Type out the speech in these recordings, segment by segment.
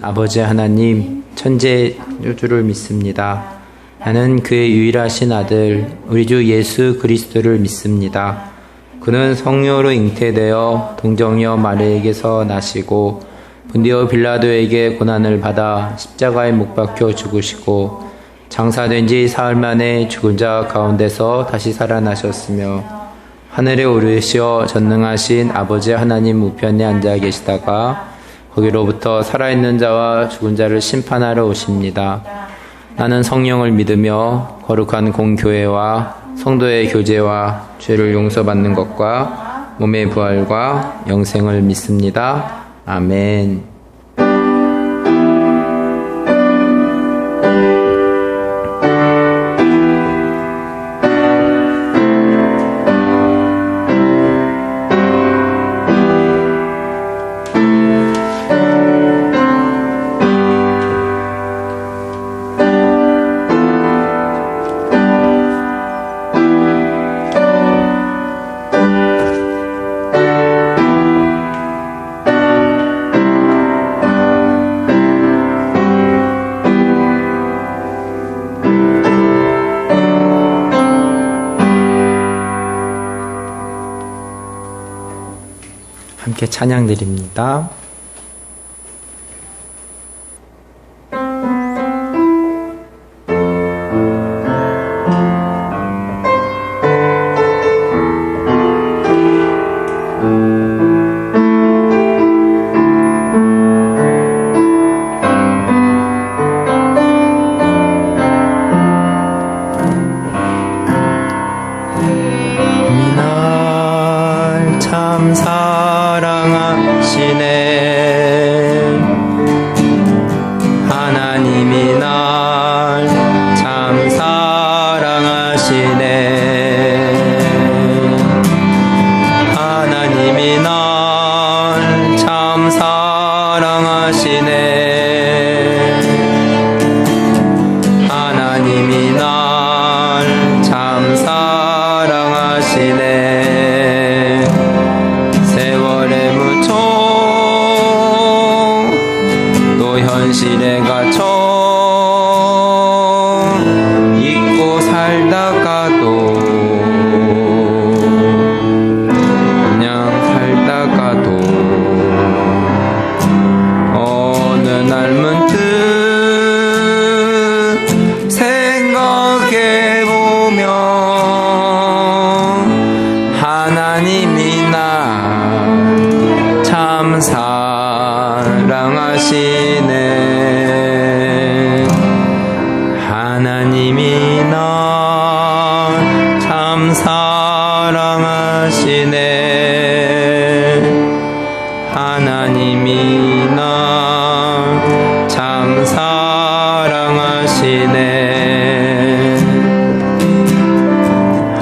아버지 하나님, 천재주를 믿습니다. 나는 그의 유일하신 아들, 우리 주 예수 그리스도를 믿습니다. 그는 성령으로 잉태되어 동정녀 마리아에게서 나시고 본디오 빌라도에게 고난을 받아 십자가에 못 박혀 죽으시고 장사된 지 사흘 만에 죽은 자 가운데서 다시 살아나셨으며 하늘에 오르시어 전능하신 아버지 하나님 우편에 앉아 계시다가 거기로부터 살아있는 자와 죽은 자를 심판하러 오십니다. 나는 성령을 믿으며 거룩한 공교회와 성도의 교제와 죄를 용서받는 것과 몸의 부활과 영생을 믿습니다. 아멘. 함께 찬양 드립니다. 참 사랑하시네. 하나님이 날 참 사랑하시네. 하나님이 날 참 사랑하시네. 하나님이 날 참 사랑하시네. 세월에 묻혀 또 현실에 갇혀 잊고 살다가도 그냥 살다가도 어느 날 문득 생각해보면 하나님이 나 참 사랑하시네. 하나님이 날 참 사랑하시네. 하나님이 날 참 사랑하시네.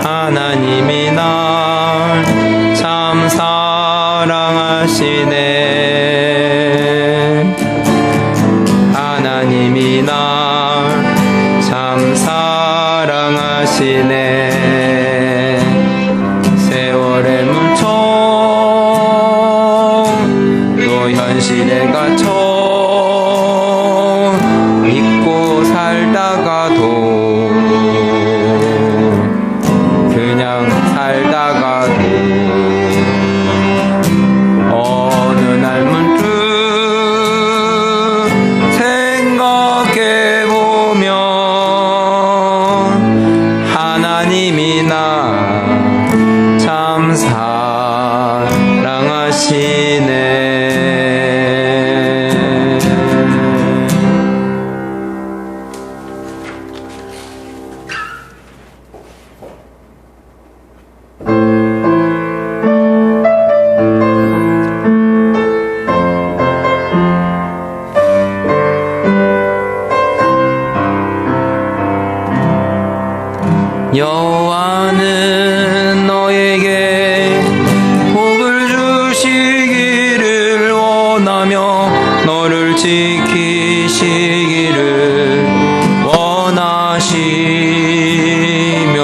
하나님이 날 참 사랑하시네. 하나님이 날 참 사랑하시네. 세월에 묻혀 또 현실에 갇혀 잊고 살다가도 그냥 살다가도 어느 날 문득 생각해보면 하나님이 나 참 사랑하시네. 여호와는 너에게 복을 주시기를 원하며 너를 지키시기를 원하시며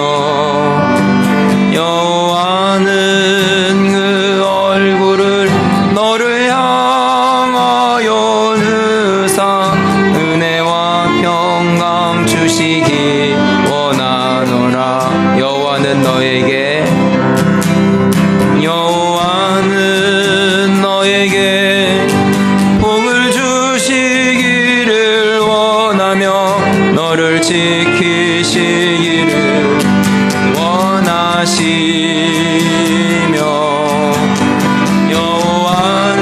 여호와는 그 얼굴을 너를 향하여 주시기 원하노라. 여호와는 너에게 복을 주시기를 원하며 너를 지키시기를 원하시며 여호와는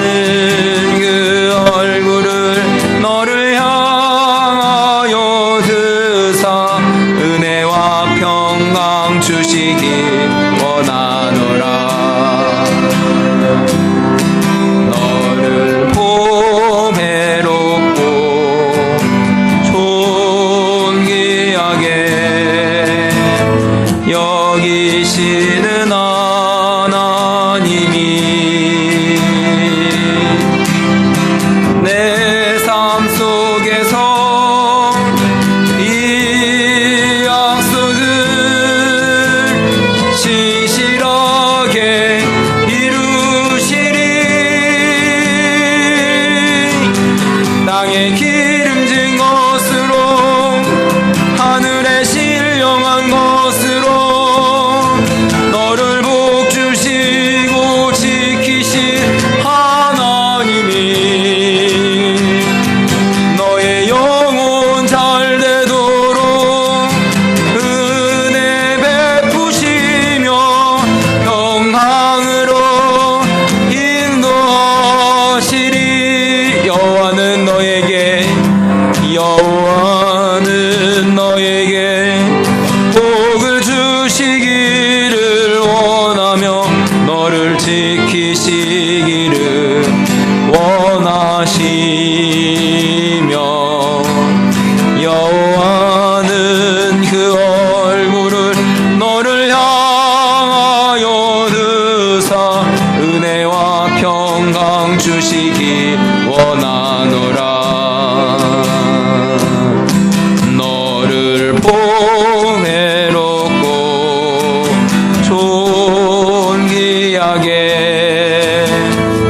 그 얼굴을 너를 향하여 드사 은혜와 평강 주시기 원하노라. 너를 보배롭고 존귀하게 여기시는 하나님이 내 삶 속에서 이 약속을 신실하게 이루시리. 땅에 기름진 것으로 하늘에 신령한 것으로 너를 복주시고 지키신 하나님이 너의 영혼 잘 되도록 은혜 베푸시며 평강으로 인도하시리. 여호와는 너에게 복을 주시기를 원하며 너를 지키시기를 원하시며 여호와는 그 얼굴을 너를 향하여 드사 은혜와 평강 주시기 원하노라. 너를 보배롭고 존귀하게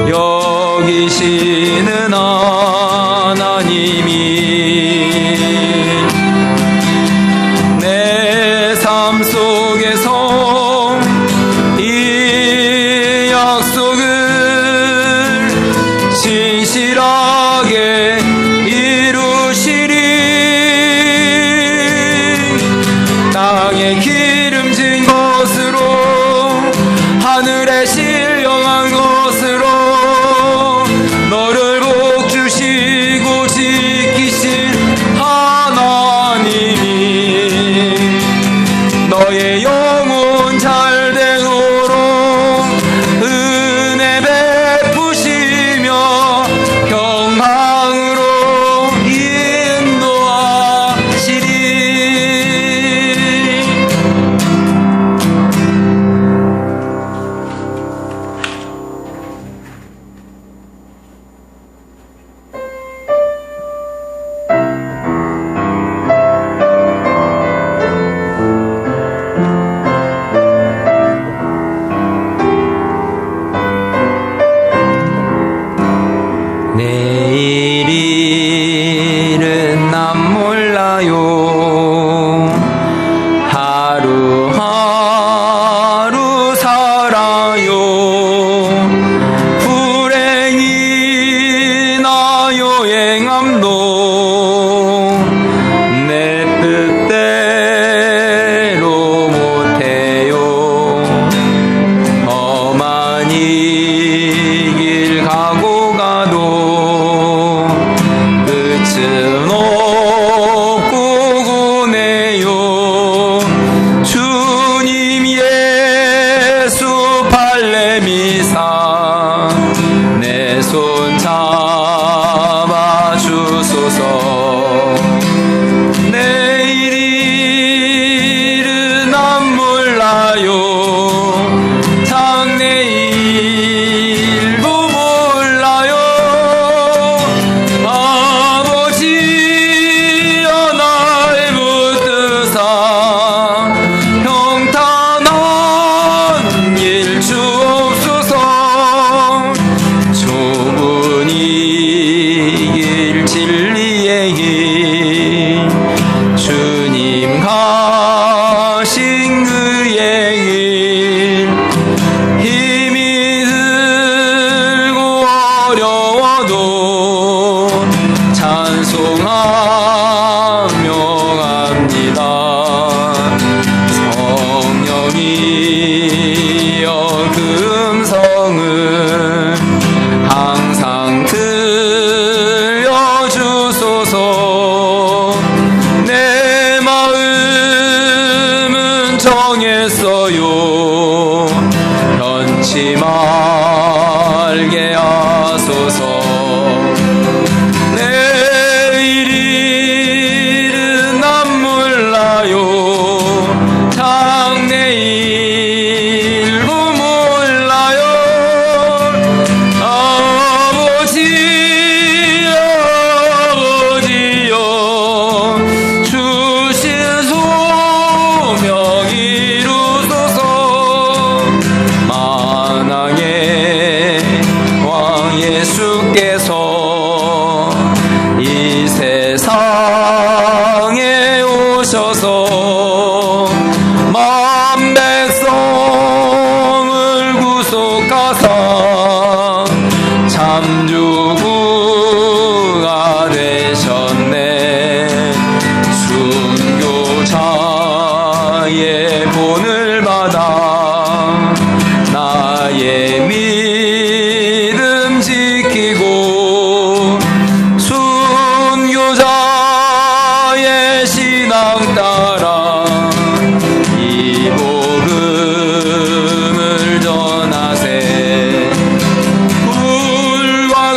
여기시는 하나님이 내 삶 속에서 이 약속을 신실하게 이루시리. 땅에 기름진 것으로 하늘에 신령한 것으로 너를 복주시고 지키신 하나님이 너의 영혼 잘 되도록 은혜 베푸시며 평강으로 인도하시리. 내일 일은 난 몰라요. 하루하루 살아요. 불행이나 여행함도 내 뜻대로 못해요. 험한 이 길 가고 가도 끝은 없고 구네요. 주님 예수 발레미사 내 손 잡아 주소서. 내일 일은 난 몰라요. 장래일도 몰라요. 아버지여 날 붙드사 평탄한 길 주옵소서. 좁은 이 길 진리의 길 찬송하며 성령이여 금성을 항상 들려주소서. 내 마음은 정했어요. 변치 말게 하소서. 예수께서 이 세상에 오셔서 만 백성을 구속하사 참주구가 되셨네. 순교자의 본을 받아 나의 믿음 지키고 순교자의 신앙 따라 이 복음을 전하세. 불과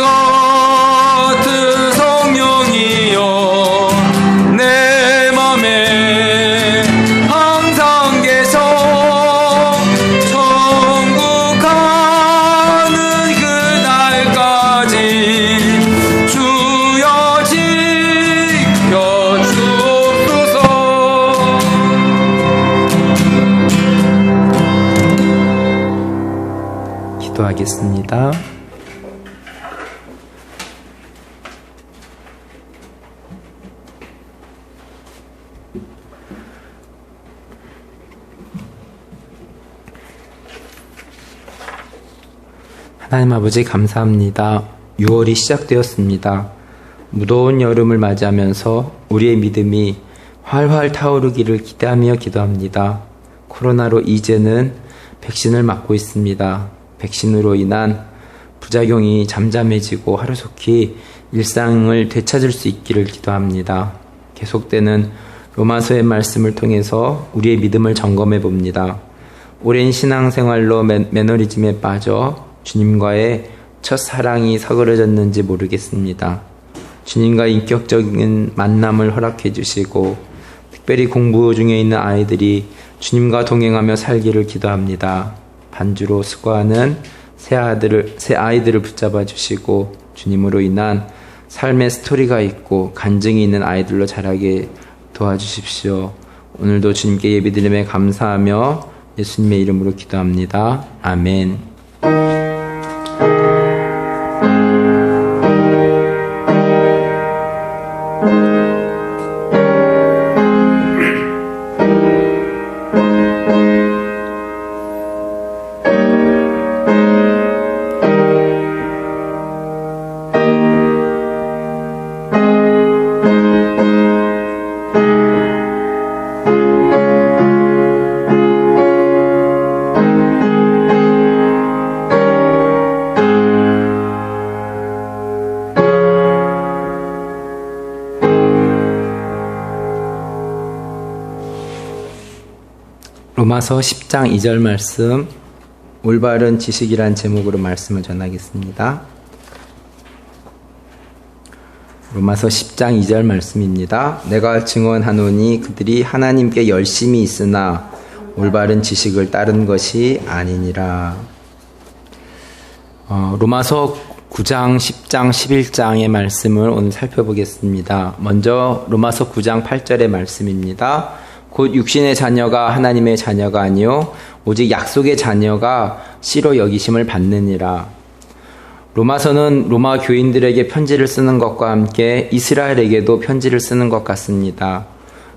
같은 성령이여 내 맘에 항상 계셔. 천국 가는 그날까지 주여 지켜주옵소서. 기도하겠습니다. 하나님 아버지 감사합니다. 6월이 시작되었습니다. 무더운 여름을 맞이하면서 우리의 믿음이 활활 타오르기를 기대하며 기도합니다. 코로나로 이제는 백신을 맞고 있습니다. 백신으로 인한 부작용이 잠잠해지고 하루속히 일상을 되찾을 수 있기를 기도합니다. 계속되는 로마서의 말씀을 통해서 우리의 믿음을 점검해 봅니다. 오랜 신앙생활로 매너리즘에 빠져 주님과의 첫 사랑이 서그러졌는지 모르겠습니다. 주님과 인격적인 만남을 허락해 주시고 특별히 공부 중에 있는 아이들이 주님과 동행하며 살기를 기도합니다. 반주로 수고하는 새 아이들을 붙잡아 주시고 주님으로 인한 삶의 스토리가 있고 간증이 있는 아이들로 자라게 도와주십시오. 오늘도 주님께 예배드림에 감사하며 예수님의 이름으로 기도합니다. 아멘. 로마서 10장 2절 말씀, 올바른 지식이란 제목으로 말씀을 전하겠습니다. 로마서 10장 2절 말씀입니다. 내가 증언하노니 그들이 하나님께 열심히 있으나 올바른 지식을 따른 것이 아니니라. 로마서 9장, 10장, 11장의 말씀을 오늘 살펴보겠습니다. 먼저 로마서 9장 8절의 말씀입니다. 곧 육신의 자녀가 하나님의 자녀가 아니요 오직 약속의 자녀가 씨로 여기심을 받느니라. 로마서는 로마 교인들에게 편지를 쓰는 것과 함께 이스라엘에게도 편지를 쓰는 것 같습니다.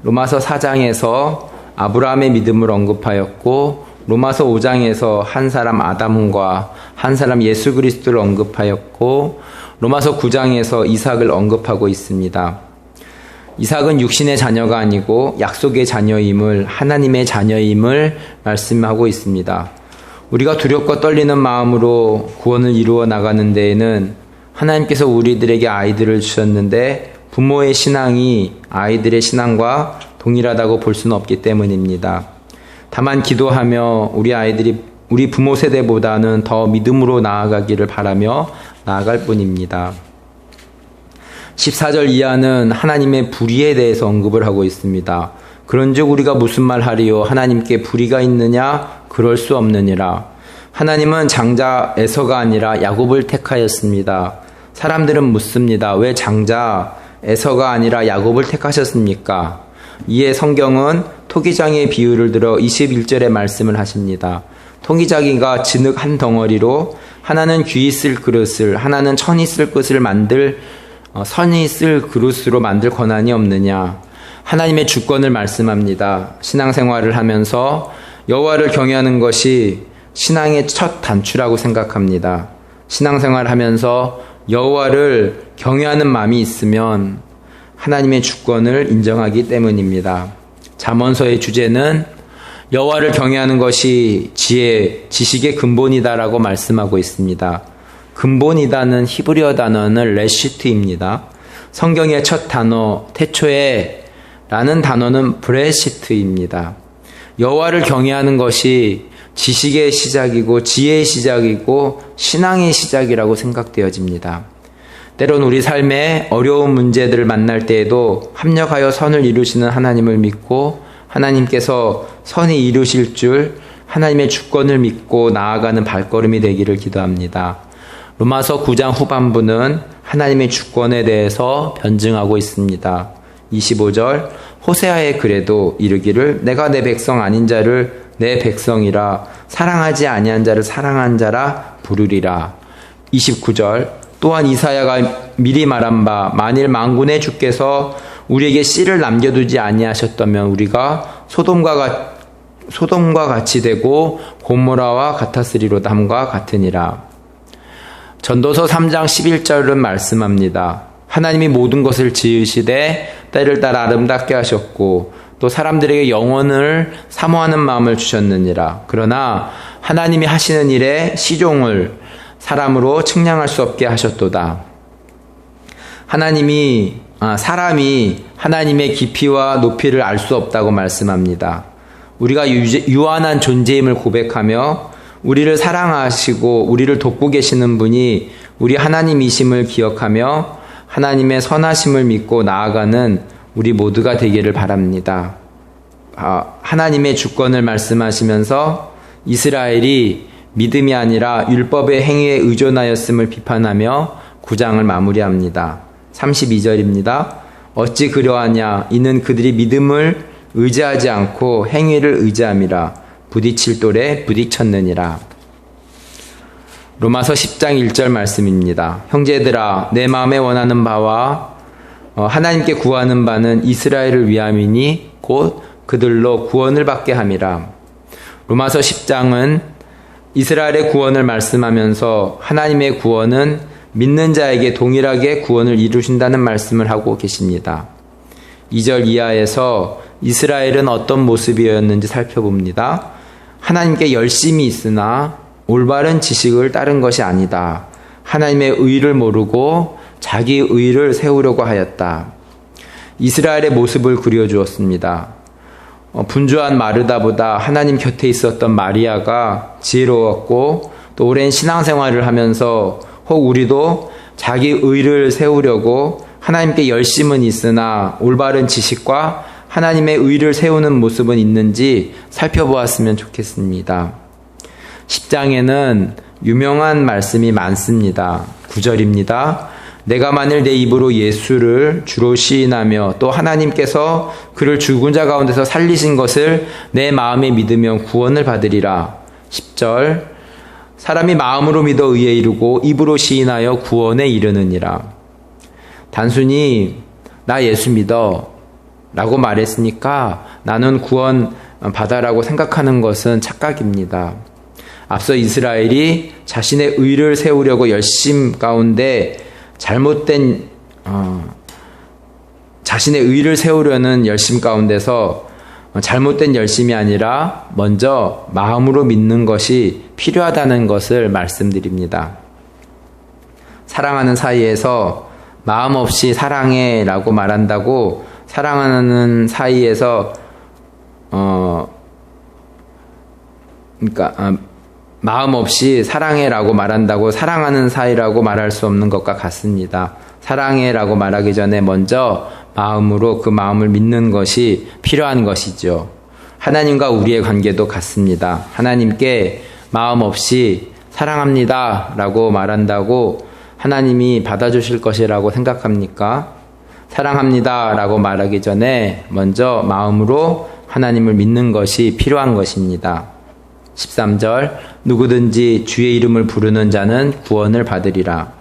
로마서 4장에서 아브라함의 믿음을 언급하였고 로마서 5장에서 한 사람 아담과 한 사람 예수 그리스도를 언급하였고 로마서 9장에서 이삭을 언급하고 있습니다. 이삭은 육신의 자녀가 아니고 약속의 자녀임을, 하나님의 자녀임을 말씀하고 있습니다. 우리가 두렵고 떨리는 마음으로 구원을 이루어 나가는 데에는 하나님께서 우리들에게 아이들을 주셨는데 부모의 신앙이 아이들의 신앙과 동일하다고 볼 수는 없기 때문입니다. 다만 기도하며 우리 아이들이 우리 부모 세대보다는 더 믿음으로 나아가기를 바라며 나아갈 뿐입니다. 14절 이하는 하나님의 불의에 대해서 언급을 하고 있습니다. 그런즉 우리가 무슨 말 하리요? 하나님께 불의가 있느냐? 그럴 수 없느니라. 하나님은 장자 에서가 아니라 야곱을 택하였습니다. 사람들은 묻습니다. 왜 장자 에서가 아니라 야곱을 택하셨습니까? 이에 성경은 토기장의 비유를 들어 21절에 말씀을 하십니다. 토기장이가 진흙 한 덩어리로 하나는 귀 있을 그릇을, 하나는 천 있을 것을 선이 있을 그릇으로 만들 권한이 없느냐. 하나님의 주권을 말씀합니다. 신앙생활을 하면서 여호와를 경외하는 것이 신앙의 첫 단추라고 생각합니다. 신앙생활을 하면서 여호와를 경외하는 마음이 있으면 하나님의 주권을 인정하기 때문입니다. 잠언서의 주제는 여호와를 경외하는 것이 지혜, 지식의 근본이다라고 말씀하고 있습니다. 근본이다는 히브리어 단어는 레시트입니다. 성경의 첫 단어 태초에 라는 단어는 브레시트입니다. 여호와를 경외하는 것이 지식의 시작이고 지혜의 시작이고 신앙의 시작이라고 생각되어집니다. 때론 우리 삶에 어려운 문제들을 만날 때에도 합력하여 선을 이루시는 하나님을 믿고 하나님께서 선이 이루실 줄 하나님의 주권을 믿고 나아가는 발걸음이 되기를 기도합니다. 로마서 9장 후반부는 하나님의 주권에 대해서 변증하고 있습니다. 25절 호세아의 글에도 이르기를 내가 내 백성 아닌 자를 내 백성이라 사랑하지 아니한 자를 사랑한 자라 부르리라. 29절 또한 이사야가 미리 말한 바 만일 만군의 주께서 우리에게 씨를 남겨두지 아니하셨다면 우리가 소돔과 같이 되고 고모라와 같았으리로다 함과 같으니라. 전도서 3장 11절은 말씀합니다. 하나님이 모든 것을 지으시되 때를 따라 아름답게 하셨고 또 사람들에게 영원을 사모하는 마음을 주셨느니라. 그러나 하나님이 하시는 일에 시종을 사람으로 측량할 수 없게 하셨도다. 사람이 하나님의 깊이와 높이를 알 수 없다고 말씀합니다. 우리가 유한한 존재임을 고백하며 우리를 사랑하시고 우리를 돕고 계시는 분이 우리 하나님이심을 기억하며 하나님의 선하심을 믿고 나아가는 우리 모두가 되기를 바랍니다. 하나님의 주권을 말씀하시면서 이스라엘이 믿음이 아니라 율법의 행위에 의존하였음을 비판하며 9장을 마무리합니다. 32절입니다. 어찌 그러하냐 이는 그들이 믿음을 의지하지 않고 행위를 의지함이라. 부딪힐 돌에 부딪혔느니라. 로마서 10장 1절 말씀입니다. 형제들아 내 마음에 원하는 바와 하나님께 구하는 바는 이스라엘을 위함이니 곧 그들로 구원을 받게 함이라. 로마서 10장은 이스라엘의 구원을 말씀하면서 하나님의 구원은 믿는 자에게 동일하게 구원을 이루신다는 말씀을 하고 계십니다. 2절 이하에서 이스라엘은 어떤 모습이었는지 살펴봅니다. 하나님께 열심이 있으나 올바른 지식을 따른 것이 아니다. 하나님의 의를 모르고 자기 의를 세우려고 하였다. 이스라엘의 모습을 그려주었습니다. 분주한 마르다보다 하나님 곁에 있었던 마리아가 지혜로웠고 또 오랜 신앙생활을 하면서 혹 우리도 자기 의를 세우려고 하나님께 열심은 있으나 올바른 지식과 하나님의 의를 세우는 모습은 있는지 살펴보았으면 좋겠습니다. 10장에는 유명한 말씀이 많습니다. 9절입니다. 내가 만일 내 입으로 예수를 주로 시인하며 또 하나님께서 그를 죽은 자 가운데서 살리신 것을 내 마음에 믿으면 구원을 받으리라. 10절 사람이 마음으로 믿어 의에 이르고 입으로 시인하여 구원에 이르느니라. 단순히 나 예수 믿어 라고 말했으니까 나는 구원 받아라고 생각하는 것은 착각입니다. 앞서 이스라엘이 자신의 의를 세우려고 열심 가운데 잘못된 자신의 의를 세우려는 열심 가운데서 잘못된 열심이 아니라 먼저 마음으로 믿는 것이 필요하다는 것을 말씀드립니다. 사랑하는 사이에서 마음 없이 사랑해 라고 말한다고 사랑하는 사이에서 마음 없이 사랑해 라고 말한다고 사랑하는 사이라고 말할 수 없는 것과 같습니다. 사랑해 라고 말하기 전에 먼저 마음으로 그 마음을 믿는 것이 필요한 것이죠. 하나님과 우리의 관계도 같습니다. 하나님께 마음 없이 사랑합니다 라고 말한다고 하나님이 받아주실 것이라고 생각합니까? 사랑합니다 라고 말하기 전에 먼저 마음으로 하나님을 믿는 것이 필요한 것입니다. 13절 누구든지 주의 이름을 부르는 자는 구원을 받으리라.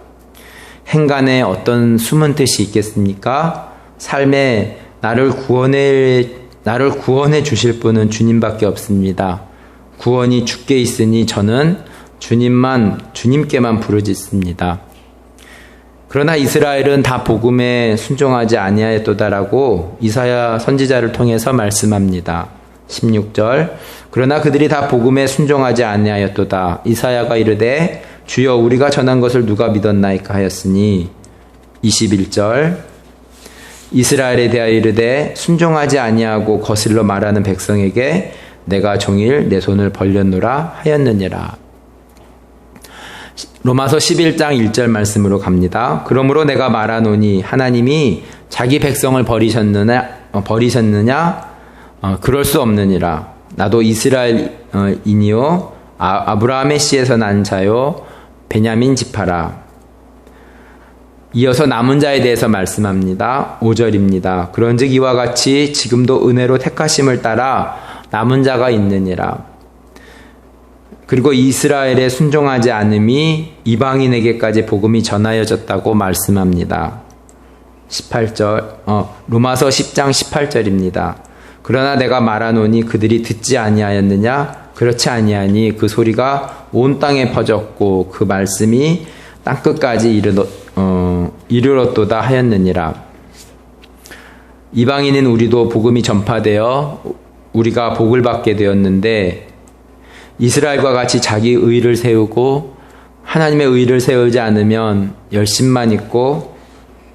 행간에 어떤 숨은 뜻이 있겠습니까? 삶에 나를 구원해 주실 분은 주님밖에 없습니다. 구원이 주께 있으니 저는 주님께만 부르짖습니다. 그러나 이스라엘은 다 복음에 순종하지 아니하였도다라고 이사야 선지자를 통해서 말씀합니다. 16절 그러나 그들이 다 복음에 순종하지 아니하였도다. 이사야가 이르되 주여 우리가 전한 것을 누가 믿었나이까 하였으니 21절 이스라엘에 대하여 이르되 순종하지 아니하고 거슬러 말하는 백성에게 내가 종일 내 손을 벌렸노라 하였느니라. 로마서 11장 1절 말씀으로 갑니다. 그러므로 내가 말하노니 하나님이 자기 백성을 버리셨느냐? 그럴 수 없느니라. 나도 이스라엘이니요 아브라함의 씨에서 난 자요 베냐민 지파라. 이어서 남은 자에 대해서 말씀합니다. 5절입니다. 그런즉 이와 같이 지금도 은혜로 택하심을 따라 남은 자가 있느니라. 그리고 이스라엘에 순종하지 않음이 이방인에게까지 복음이 전하여졌다고 말씀합니다. 18절, 로마서 10장 18절입니다. 그러나 내가 말하노니 그들이 듣지 아니하였느냐? 그렇지 아니하니 그 소리가 온 땅에 퍼졌고 그 말씀이 땅끝까지 이르렀도다 하였느니라. 이방인인 우리도 복음이 전파되어 우리가 복을 받게 되었는데 이스라엘과 같이 자기 의를 세우고 하나님의 의를 세우지 않으면 열심만 있고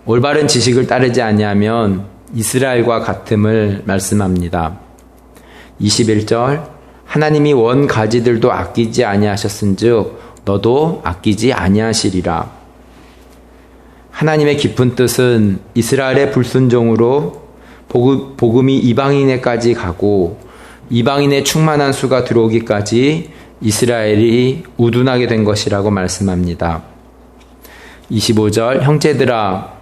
올바른 지식을 따르지 아니하면 이스라엘과 같음을 말씀합니다. 21절 하나님이 원 가지들도 아끼지 아니하셨은즉 너도 아끼지 아니하시리라. 하나님의 깊은 뜻은 이스라엘의 불순종으로 복음이 이방인에까지 가고 이방인의 충만한 수가 들어오기까지 이스라엘이 우둔하게 된 것이라고 말씀합니다. 25절 형제들아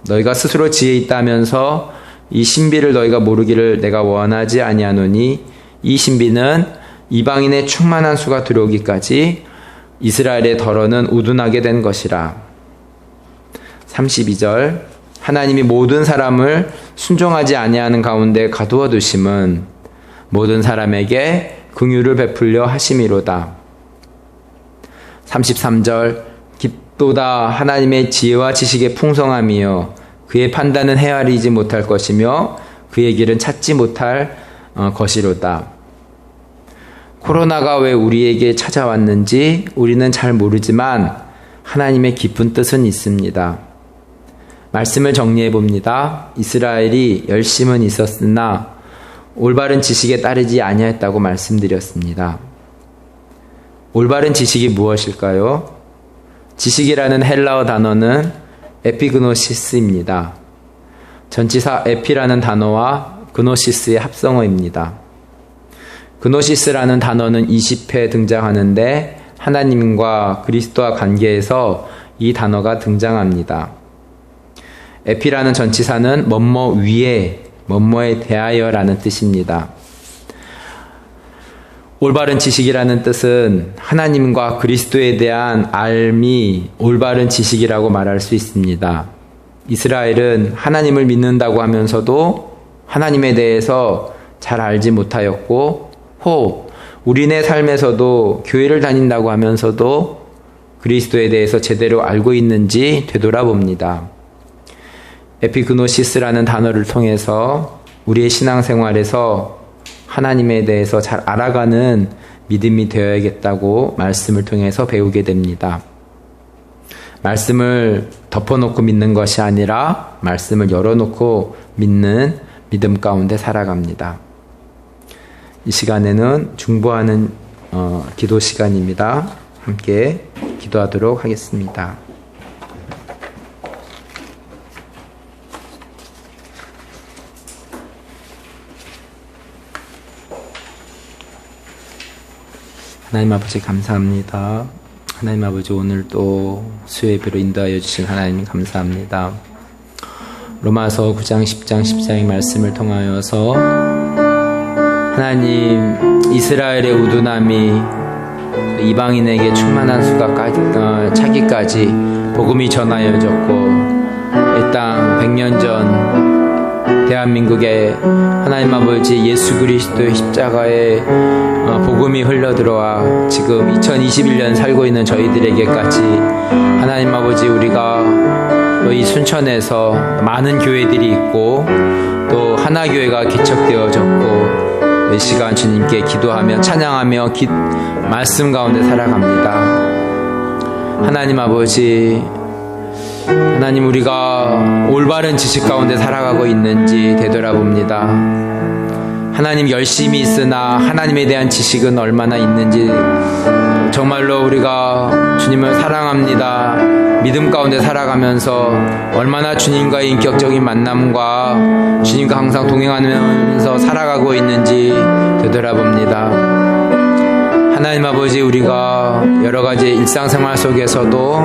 너희가 스스로 지혜 있다면서 이 신비를 너희가 모르기를 내가 원하지 아니하노니 이 신비는 이방인의 충만한 수가 들어오기까지 이스라엘의 덜어는 우둔하게 된 것이라. 32절 하나님이 모든 사람을 순종하지 아니하는 가운데 가두어 두심은 모든 사람에게 긍휼을 베풀려 하심이로다. 33절 깊도다 하나님의 지혜와 지식의 풍성함이요 그의 판단은 헤아리지 못할 것이며 그의 길은 찾지 못할 것이로다. 코로나가 왜 우리에게 찾아왔는지 우리는 잘 모르지만 하나님의 깊은 뜻은 있습니다. 말씀을 정리해 봅니다. 이스라엘이 열심은 있었으나 올바른 지식에 따르지 아니하였다고 말씀드렸습니다. 올바른 지식이 무엇일까요? 지식이라는 헬라어 단어는 에피그노시스입니다. 전치사 에피라는 단어와 그노시스의 합성어입니다. 그노시스라는 단어는 20회 등장하는데 하나님과 그리스도와 관계에서 이 단어가 등장합니다. 에피라는 전치사는 뭐뭐 위에 뭐뭐에 대하여라는 뜻입니다. 올바른 지식이라는 뜻은 하나님과 그리스도에 대한 알미 올바른 지식이라고 말할 수 있습니다. 이스라엘은 하나님을 믿는다고 하면서도 하나님에 대해서 잘 알지 못하였고 우리네 삶에서도 교회를 다닌다고 하면서도 그리스도에 대해서 제대로 알고 있는지 되돌아봅니다. 에피그노시스라는 단어를 통해서 우리의 신앙생활에서 하나님에 대해서 잘 알아가는 믿음이 되어야겠다고 말씀을 통해서 배우게 됩니다. 말씀을 덮어놓고 믿는 것이 아니라 말씀을 열어놓고 믿는 믿음 가운데 살아갑니다. 이 시간에는 중보하는 기도 시간입니다. 함께 기도하도록 하겠습니다. 하나님 아버지 감사합니다. 하나님 아버지 오늘 또 수요예배로 인도하여 주신 하나님 감사합니다. 로마서 9장 10장 14의 말씀을 통하여서 하나님 이스라엘의 우둔함이 이방인에게 충만한 수가 차기까지 복음이 전하여졌고 이 땅 100년 전 대한민국에 하나님 아버지 예수 그리스도의 십자가에 복음이 흘러들어와 지금 2021년 살고 있는 저희들에게까지 하나님 아버지 우리가 이 순천에서 많은 교회들이 있고 또 하나교회가 개척되어졌고 이 시간 주님께 기도하며 찬양하며 말씀 가운데 살아갑니다. 하나님 아버지 하나님 우리가 올바른 지식 가운데 살아가고 있는지 되돌아봅니다. 하나님 열심히 있으나 하나님에 대한 지식은 얼마나 있는지 정말로 우리가 주님을 사랑합니다. 믿음 가운데 살아가면서 얼마나 주님과의 인격적인 만남과 주님과 항상 동행하면서 살아가고 있는지 되돌아봅니다. 하나님 아버지 우리가 여러가지 일상생활 속에서도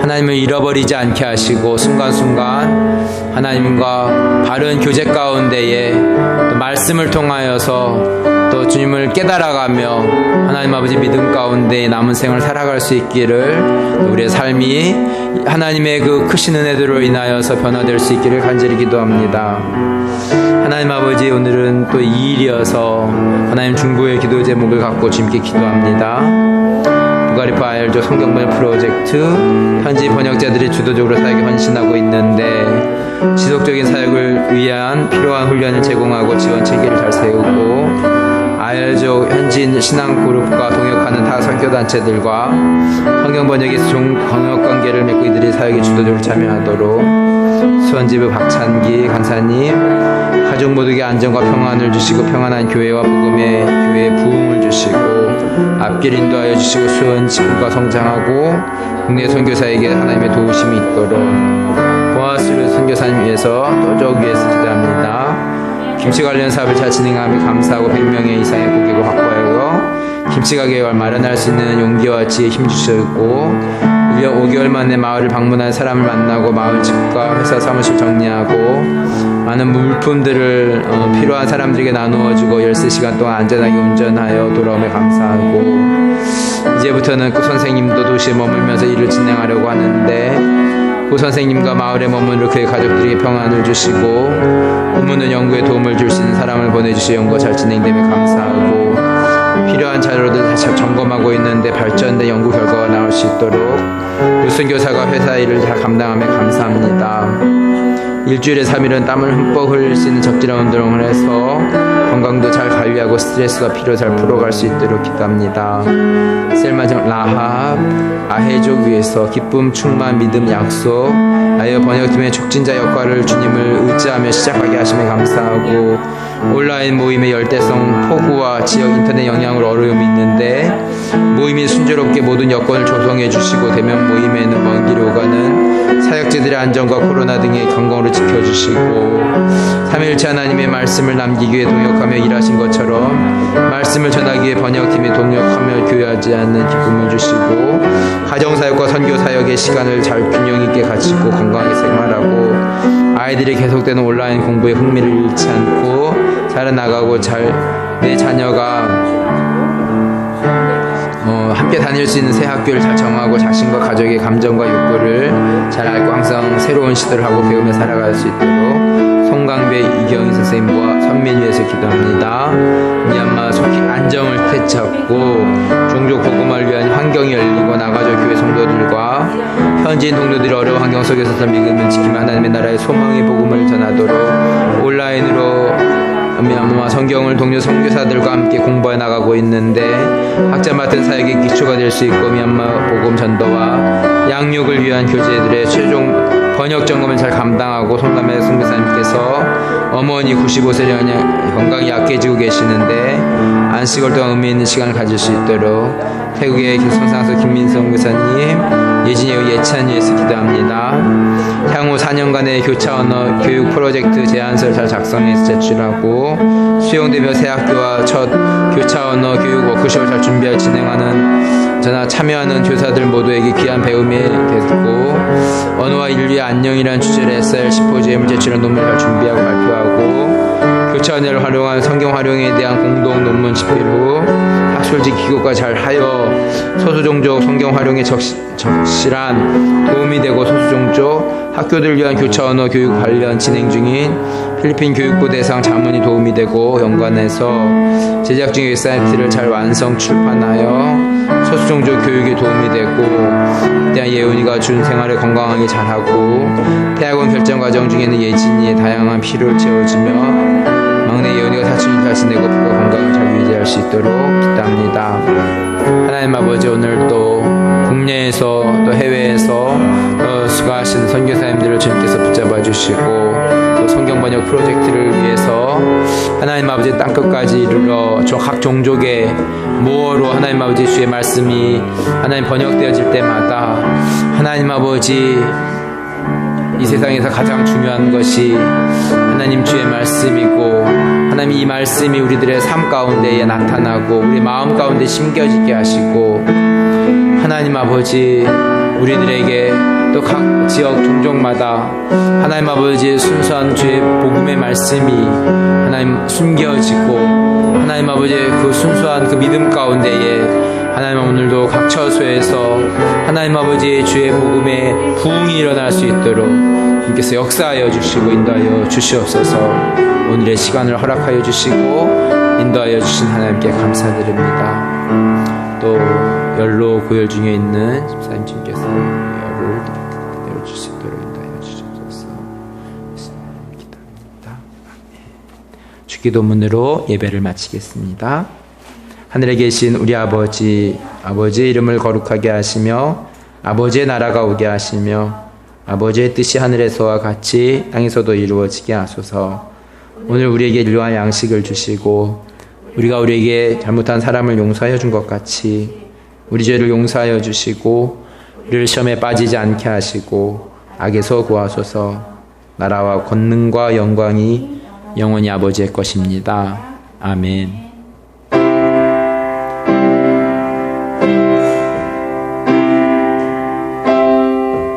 하나님을 잃어버리지 않게 하시고 순간순간 하나님과 바른 교제 가운데에 또 말씀을 통하여서 또 주님을 깨달아가며 하나님 아버지 믿음 가운데 남은 생을 살아갈 수 있기를 우리의 삶이 하나님의 그 크신 은혜들로 인하여서 변화될 수 있기를 간절히 기도합니다. 하나님 아버지 오늘은 또 2일이어서 하나님 중보의 기도 제목을 갖고 주님께 기도합니다. 부가리파 아열조 성경번역 프로젝트 현지 번역자들이 주도적으로 사역에 헌신하고 있는데 지속적인 사역을 위한 필요한 훈련을 제공하고 지원 체계를 잘 세우고 아열조 현지인 신앙그룹과 동역하는 타 선교단체들과 성경번역의 동역관계를 맺고 이들이 사역에 주도적으로 참여하도록 수원지부 박찬기 간사님 가족 모두에게 안정과 평안을 주시고 평안한 교회와 복음의 교회에 부흥을 주시고 앞길 인도하여 주시고 수원지부가 성장하고 국내 선교사에게 하나님의 도우심이 있도록 보아스루 선교사님 위해서 또적 위해서 기도합니다. 김치 관련 사업을 잘 진행하며 감사하고 100명의 이상의 고객을 확보하여 김치 가게를 마련할 수 있는 용기와 지혜 힘 주시고 1년 5개월 만에 마을을 방문한 사람을 만나고 마을 집과 회사 사무실 정리하고 많은 물품들을 필요한 사람들에게 나누어주고 13시간 동안 안전하게 운전하여 돌아오며 감사하고 이제부터는 그 선생님도 도시에 머물면서 일을 진행하려고 하는데 그 선생님과 마을에 머무는 그의 가족들에게 평안을 주시고 공무원 연구에 도움을 줄 수 있는 사람을 보내주시어 연구가 잘 진행되며 감사하고 필요한 자료를 잘 점검하고 있는데 발전된 연구 결과가 나올 수 있도록 유선교사가 회사 일을 잘 감당하며 감사합니다. 일주일에 3일은 땀을 흠뻑 흘릴 수 있는 적절한 운동을 해서 건강도 잘 관리하고 스트레스와 피로 잘 풀어갈 수 있도록 기도합니다. 셀마정 라합 아해족 위에서 기쁨 충만 믿음 약속 아이어 번역팀의 촉진자 역할을 주님을 의지하며 시작하게 하시며 감사하고 온라인 모임의 열대성 폭우와 지역 인터넷 영향으로 어려움이 있는데 모임이 순조롭게 모든 여건을 조성해 주시고 대면 모임에는 먼 길이 오가는 사역자들의 안전과 코로나 등의 건강으로 지켜주시고 삼위일체 하나님의 말씀을 남기기 위해 동역하며 일하신 것처럼 말씀을 전하기 위해 번역팀이 동역하며 교회하지 않는 기쁨을 주시고 가정사역과 선교사역의 시간을 잘 균형 있게 갖추고 건강하게 생활하고 아이들이 계속되는 온라인 공부에 흥미를 잃지 않고 잘 나가고 내 자녀가 함께 다닐 수 있는 새 학교를 잘 정하고 자신과 가족의 감정과 욕구를 잘 알고 항상 새로운 시도를 하고 배우며 살아갈 수 있도록 송강배 이경희 선생님과 선민 위해서 기도합니다. 미얀마 속히 안정을 되찾고 종족 복음을 위한 환경이 열리고 나가죠. 교회 성도들과 현지인 동료들이 어려운 환경 속에서 믿음을 지키며 하나님의 나라의 소망의 복음을 전하도록 온라인으로 미얀마 성경을 동료 선교사들과 함께 공부해 나가고 있는데 학자 맡은 사역의 기초가 될 수 있고 미얀마 복음 전도와 양육을 위한 교재들의 최종 번역 점검을 잘 감당하고 송감의 선교사님께서 어머니 95세의 건강이 약해지고 계시는데 안식월 동안 의미 있는 시간을 가질 수 있도록 태국의 성상수 김민성 교사님, 예진이 예찬이에서 기도합니다. 향후 4년간의 교차 언어 교육 프로젝트 제안서를 잘 작성해서 제출하고 수용되며 새 학교와 첫 교차 언어 교육 워크숍을 잘 준비할 진행하는 저나 참여하는 교사들 모두에게 귀한 배움이 되고 언어와 인류의 안녕이라는 주제로 SR 심포지엄을 제출한 논문을 잘 준비하고 발표하고 교차 언어를 활용한 성경 활용에 대한 공동 논문 집필 후 학술지 기고가 잘 하여 소수종족 성경 활용에 적실한 도움이 되고 소수종족 학교들 위한 교차 언어 교육 관련 진행 중인 필리핀 교육부 대상 자문이 도움이 되고 연관해서 제작 중의 웹사이트를 잘 완성 출판하여 소수종족 교육에 도움이 되고 대한 예은이가 준 생활을 건강하게 잘하고 대학원 결정 과정 중에는 예진이의 다양한 필요를 채워주며 막내 예은이가 사춘기 잘 지내고 부모 건강을 잘 유지할 수 있도록 기도합니다. 하나님 아버지, 오늘도 국내에서 또 해외에서 수고하신 선교사님들을 주님께서 붙잡아 주시고 또 성경 번역 프로젝트를 위해서 하나님 아버지 땅끝까지 이르러 각 종족의 모어로 하나님 아버지 주의 말씀이 하나님 번역되어질 때마다 하나님 아버지 이 세상에서 가장 중요한 것이 하나님 주의 말씀이고 하나님 이 말씀이 우리들의 삶 가운데에 나타나고 우리 마음 가운데 심겨지게 하시고 하나님 아버지 우리들에게 또 각 지역 종족마다 하나님 아버지의 순수한 주의 복음의 말씀이 하나님 숨겨지고 하나님 아버지의 그 순수한 그 믿음 가운데에 하나님 오늘도 각 처소에서 하나님 아버지의 주의 복음의 부흥이 일어날 수 있도록 주님께서 역사하여 주시고 인도하여 주시옵소서. 오늘의 시간을 허락하여 주시고 인도하여 주신 하나님께 감사드립니다. 또 연로 고열 중에 있는 집사님 주님께서 열을 내려줄 수 있도록 인도하여 주시옵소서. 기도합니다. 아멘. 주기도문으로 예배를 마치겠습니다. 하늘에 계신 우리 아버지, 아버지의 이름을 거룩하게 하시며 아버지의 나라가 오게 하시며 아버지의 뜻이 하늘에서와 같이 땅에서도 이루어지게 하소서. 오늘 우리에게 일용할 양식을 주시고 우리가 우리에게 잘못한 사람을 용서하여 준 것 같이 우리 죄를 용서하여 주시고 우리를 시험에 빠지지 않게 하시고 악에서 구하소서. 나라와 권능과 영광이 영원히 아버지의 것입니다. 아멘.